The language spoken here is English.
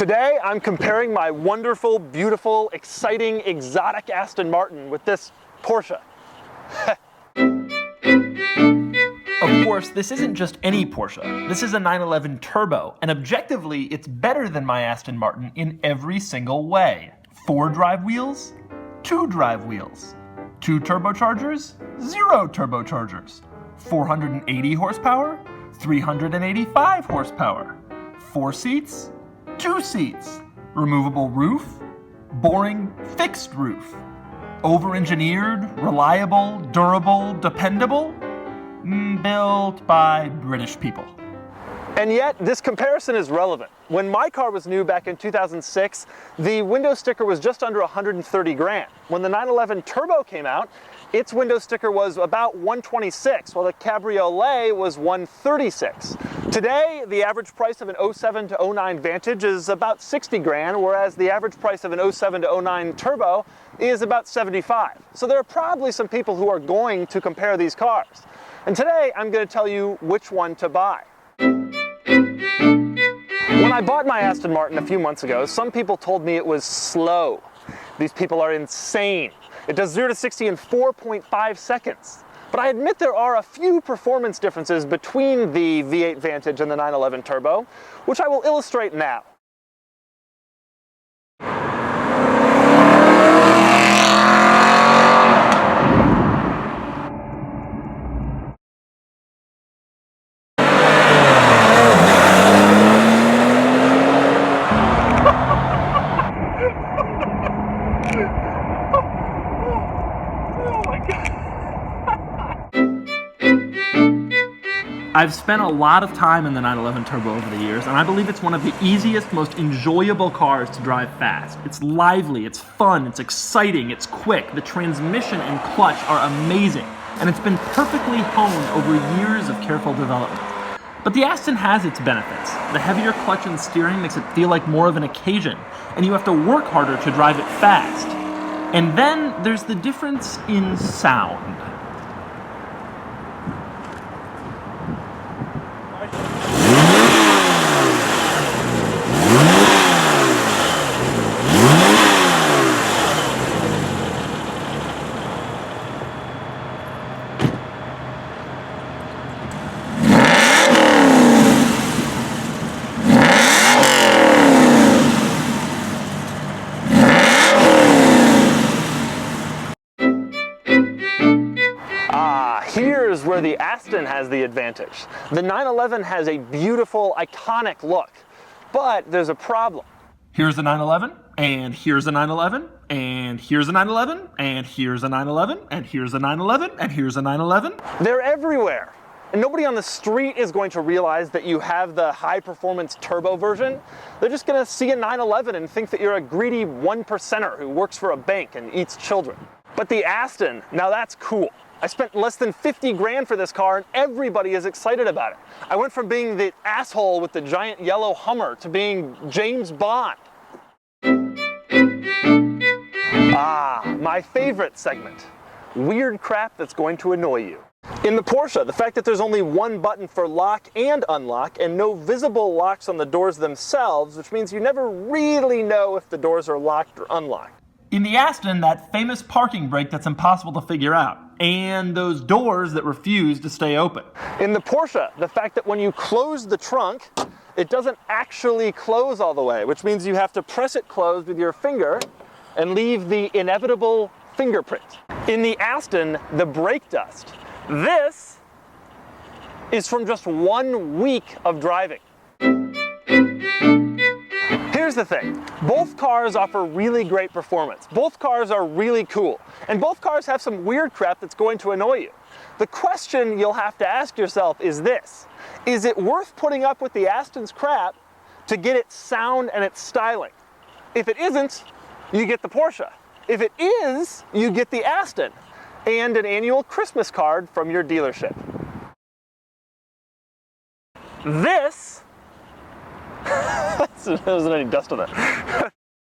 Today, I'm comparing my wonderful, beautiful, exciting, exotic Aston Martin with this Porsche. Of course, this isn't just any Porsche. This is a 911 Turbo, and objectively, it's better than my Aston Martin in every single way. 4 drive wheels, 2 drive wheels, 2 turbochargers, 0 turbochargers, 480 horsepower, 385 horsepower, 4 seats, 2 seats, removable roof, boring fixed roof, over-engineered, reliable, durable, dependable, built by British people. And yet, this comparison is relevant. When my car was new back in 2006, the window sticker was just under 130 grand. When the 911 Turbo came out, its window sticker was about 126, while the Cabriolet was 136. Today, the average price of an 07 to 09 Vantage is about 60 grand, whereas the average price of an 07 to 09 Turbo is about 75. So there are probably some people who are going to compare these cars. And today, I'm going to tell you which one to buy. When I bought my Aston Martin a few months ago, some people told me it was slow. These people are insane. It does 0 to 60 in 4.5 seconds. But I admit there are a few performance differences between the V8 Vantage and the 911 Turbo, which I will illustrate now. I've spent a lot of time in the 911 Turbo over the years, and I believe it's one of the easiest, most enjoyable cars to drive fast. It's lively, it's fun, it's exciting, it's quick. The transmission and clutch are amazing, and it's been perfectly honed over years of careful development. But the Aston has its benefits. The heavier clutch and steering makes it feel like more of an occasion, and you have to work harder to drive it fast. And then there's the difference in sound. Here's where the Aston has the advantage. The 911 has a beautiful, iconic look, but there's a problem. Here's a 911, and here's a 911, and here's a 911, and here's a 911, and here's a 911, and here's a 911. They're everywhere. And nobody on the street is going to realize that you have the high-performance turbo version. They're just going to see a 911 and think that you're a greedy one-percenter who works for a bank and eats children. But the Aston, now that's cool. I spent less than 50 grand for this car and everybody is excited about it. I went from being the asshole with the giant yellow Hummer to being James Bond. My favorite segment. Weird crap that's going to annoy you. In the Porsche, the fact that there's only one button for lock and unlock and no visible locks on the doors themselves, which means you never really know if the doors are locked or unlocked. In the Aston, that famous parking brake that's impossible to figure out, and those doors that refuse to stay open. In the Porsche, the fact that when you close the trunk, it doesn't actually close all the way, which means you have to press it closed with your finger and leave the inevitable fingerprint. In the Aston, the brake dust. This is from just 1 week of driving. Here's the thing, both cars offer really great performance. Both cars are really cool. And both cars have some weird crap that's going to annoy you. The question you'll have to ask yourself is this: is it worth putting up with the Aston's crap to get its sound and its styling? If it isn't, you get the Porsche. If it is, you get the Aston and an annual Christmas card from your dealership. This there wasn't any dust on it.